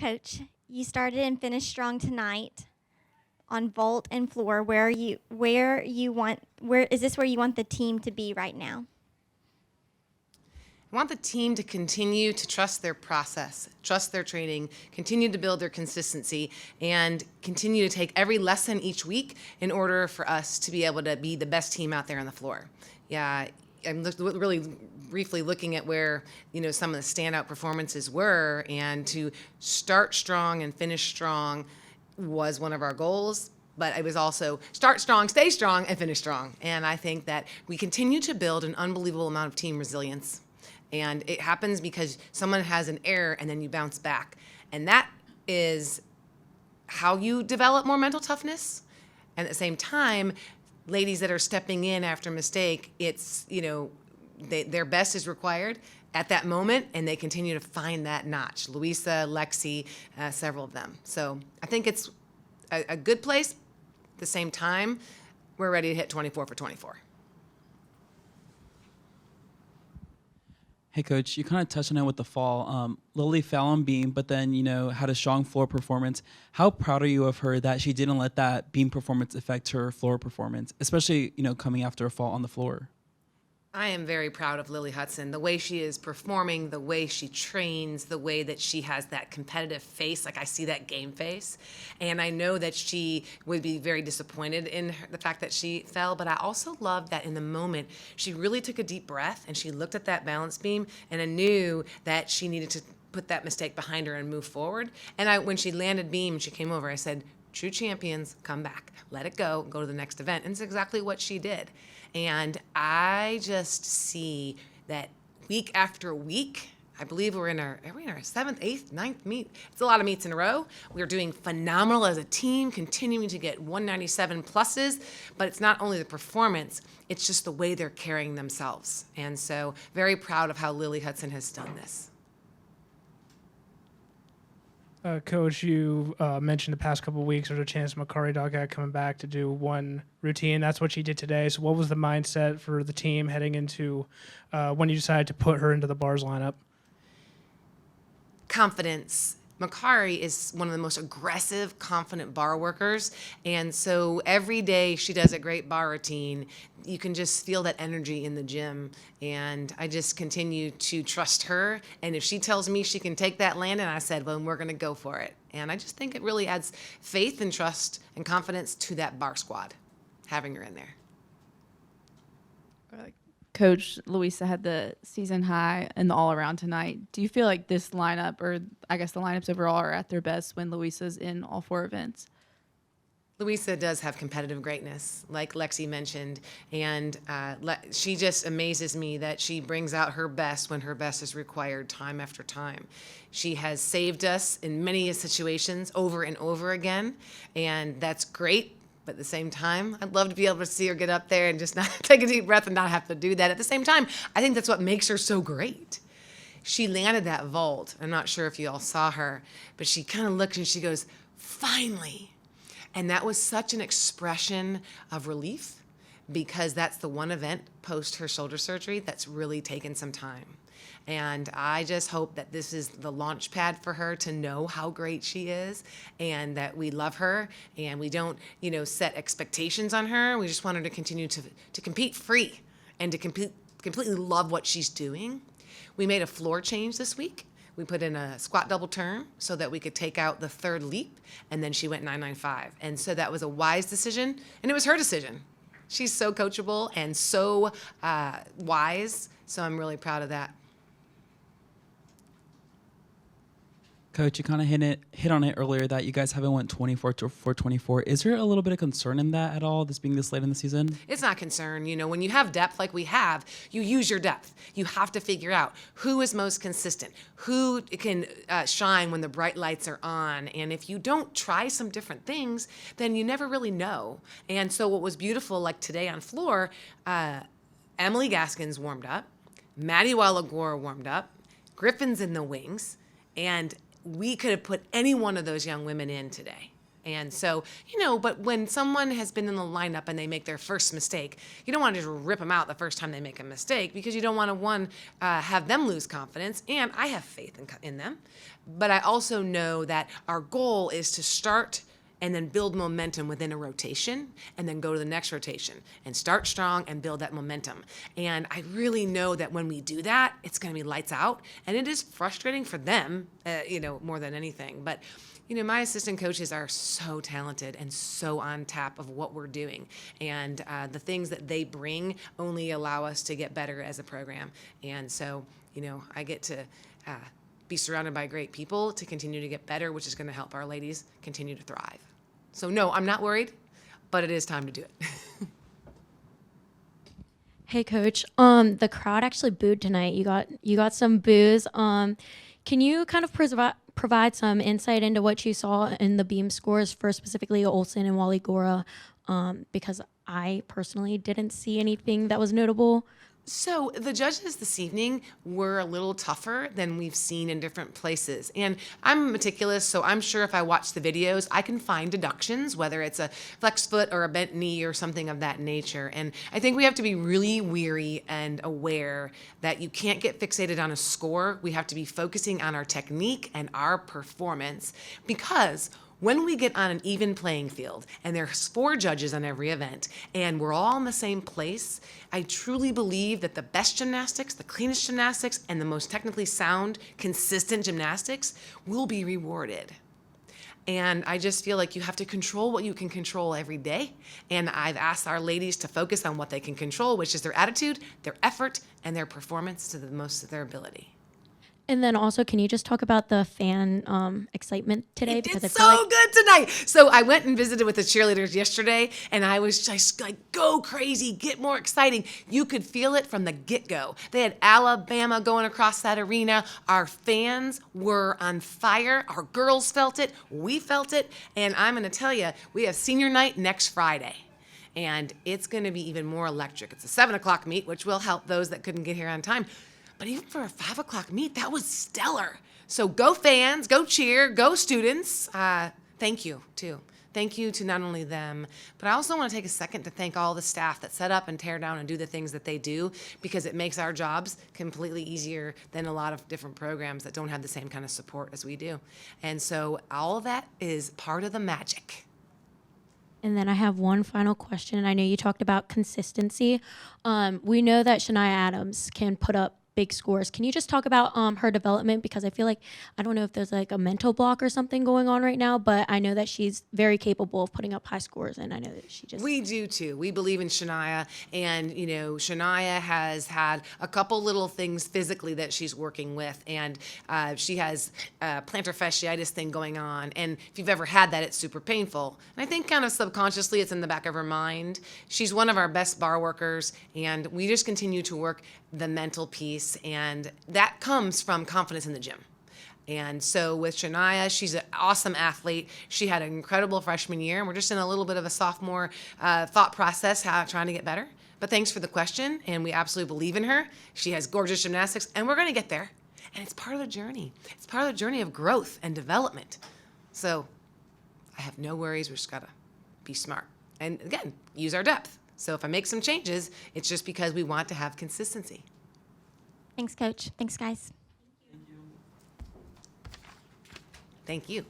Coach, you started and finished strong tonight on vault and floor. Where is this where you want the team to be right now? I want the team to continue to trust their process, trust their training, continue to build their consistency, and continue to take every lesson each week in order for us to be able to be the best team out there on the floor. Yeah, I'm really briefly looking at where some of the standout performances were, and to start strong and finish strong was one of our goals. But it was also start strong, stay strong, and finish strong. And I think that we continue to build an unbelievable amount of team resilience. And it happens because someone has an error and then you bounce back. And that is how you develop more mental toughness. And at the same time, ladies that are stepping in after a mistake, it's, their best is required at that moment, and they continue to find that notch. Luisa, Lexi, several of them. So I think it's a good place. At the same time, we're ready to hit 24 for 24. Hey, Coach, you kind of touched on it with the fall. Lily fell on beam, but then, had a strong floor performance. How proud are you of her that she didn't let that beam performance affect her floor performance, especially, coming after a fall on the floor? I am very proud of Lily Hudson, the way she is performing, the way she trains, the way that she has that competitive face. Like, I see that game face. And I know that she would be very disappointed in the fact that she fell, but I also love that in the moment, she really took a deep breath and she looked at that balance beam and I knew that she needed to put that mistake behind her and move forward. And when she landed beam, she came over, I said, true champions, come back, let it go to the next event. And it's exactly what she did. And I just see that week after week. I believe are we in our 7th, 8th, 9th meet? It's a lot of meets in a row. We're doing phenomenal as a team, continuing to get 197 pluses, but it's not only the performance, it's just the way they're carrying themselves. And so very proud of how Lily Hudson has done this. Coach, you mentioned the past couple of weeks there's a chance Makidawg had coming back to do one routine. That's what she did today. So what was the mindset for the team heading into when you decided to put her into the bars lineup? Confidence. Makari is one of the most aggressive, confident bar workers. And so every day she does a great bar routine. You can just feel that energy in the gym. And I just continue to trust her. And if she tells me she can take that land, and I said, well, we're going to go for it. And I just think it really adds faith and trust and confidence to that bar squad, having her in there. Coach, Luisa had the season high in the all-around tonight. Do you feel like this lineup, or I guess the lineups overall, are at their best when Luisa's in all 4 events? Luisa does have competitive greatness, like Lexi mentioned, and she just amazes me that she brings out her best when her best is required time after time. She has saved us in many situations over and over again, and that's great. But at the same time, I'd love to be able to see her get up there and just not take a deep breath and not have to do that. At the same time, I think that's what makes her so great. She landed that vault. I'm not sure if you all saw her, but she kind of looked and she goes, finally. And that was such an expression of relief, because that's the one event post her shoulder surgery that's really taken some time. And I just hope that this is the launch pad for her to know how great she is, and that we love her and we don't, set expectations on her. We just want her to continue to compete free and to completely love what she's doing. We made a floor change this week. We put in a squat double turn so that we could take out the third leap, and then she went 995. And so that was a wise decision, and it was her decision. She's so coachable and so wise, so I'm really proud of that. Coach, you kind of hit on it earlier that you guys haven't went 24 for 24. Is there a little bit of concern in that at all, this being this late in the season? It's not concern. When you have depth like we have, you use your depth. You have to figure out who is most consistent, who can shine when the bright lights are on. And if you don't try some different things, then you never really know. And so what was beautiful, like today on floor, Emily Gaskins warmed up, Maddie Wallagore warmed up, Griffin's in the wings, and we could have put any one of those young women in today. And so, but when someone has been in the lineup and they make their first mistake, you don't want to just rip them out the first time they make a mistake, because you don't want to, have them lose confidence. And I have faith in them. But I also know that our goal is to start and then build momentum within a rotation, and then go to the next rotation and start strong and build that momentum. And I really know that when we do that, it's going to be lights out. And it is frustrating for them, more than anything. But my assistant coaches are so talented and so on top of what we're doing. And the things that they bring only allow us to get better as a program. And so, I get to be surrounded by great people to continue to get better, which is going to help our ladies continue to thrive. So no, I'm not worried, but it is time to do it. Hey, Coach. The crowd actually booed tonight. You got some boos. Can you kind of provide some insight into what you saw in the beam scores for specifically Olsen and Wally Gora? Because I personally didn't see anything that was notable. So the judges this evening were a little tougher than we've seen in different places. And I'm meticulous, so I'm sure if I watch the videos, I can find deductions, whether it's a flex foot or a bent knee or something of that nature. And I think we have to be really weary and aware that you can't get fixated on a score. We have to be focusing on our technique and our performance, because when we get on an even playing field and there's 4 judges on every event and we're all in the same place, I truly believe that the best gymnastics, the cleanest gymnastics, and the most technically sound, consistent gymnastics will be rewarded. And I just feel like you have to control what you can control every day. And I've asked our ladies to focus on what they can control, which is their attitude, their effort, and their performance to the most of their ability. And then also, can you just talk about the fan excitement today? It Because did I feel so good tonight. So I went and visited with the cheerleaders yesterday, and I was just like, go crazy, get more exciting. You could feel it from the get-go. They had Alabama going across that arena. Our fans were on fire. Our girls felt it. We felt it. And I'm going to tell you, we have senior night next Friday. And it's going to be even more electric. It's a 7 o'clock meet, which will help those that couldn't get here on time. But even for a 5 o'clock meet, that was stellar. So go fans, go cheer, go students. Thank you, too. Thank you to not only them, but I also want to take a second to thank all the staff that set up and tear down and do the things that they do, because it makes our jobs completely easier than a lot of different programs that don't have the same kind of support as we do. And so all of that is part of the magic. And then I have one final question. I know you talked about consistency. We know that Shania Adams can put up big scores. Can you just talk about her development? Because I feel like, I don't know if there's like a mental block or something going on right now, but I know that she's very capable of putting up high scores, and I know that she just... We do too. We believe in Shania, and Shania has had a couple little things physically that she's working with, and she has plantar fasciitis thing going on, and if you've ever had that, it's super painful. And I think kind of subconsciously it's in the back of her mind. She's one of our best bar workers, and we just continue to work the mental piece, and that comes from confidence in the gym. And so with Shania, she's an awesome athlete. She had an incredible freshman year, and we're just in a little bit of a sophomore thought process, trying to get better. But thanks for the question, and we absolutely believe in her. She has gorgeous gymnastics, and we're going to get there. And it's part of the journey. It's part of the journey of growth and development. So I have no worries. We just got to be smart. And again, use our depth. So if I make some changes, it's just because we want to have consistency. Thanks, Coach. Thanks, guys. Thank you.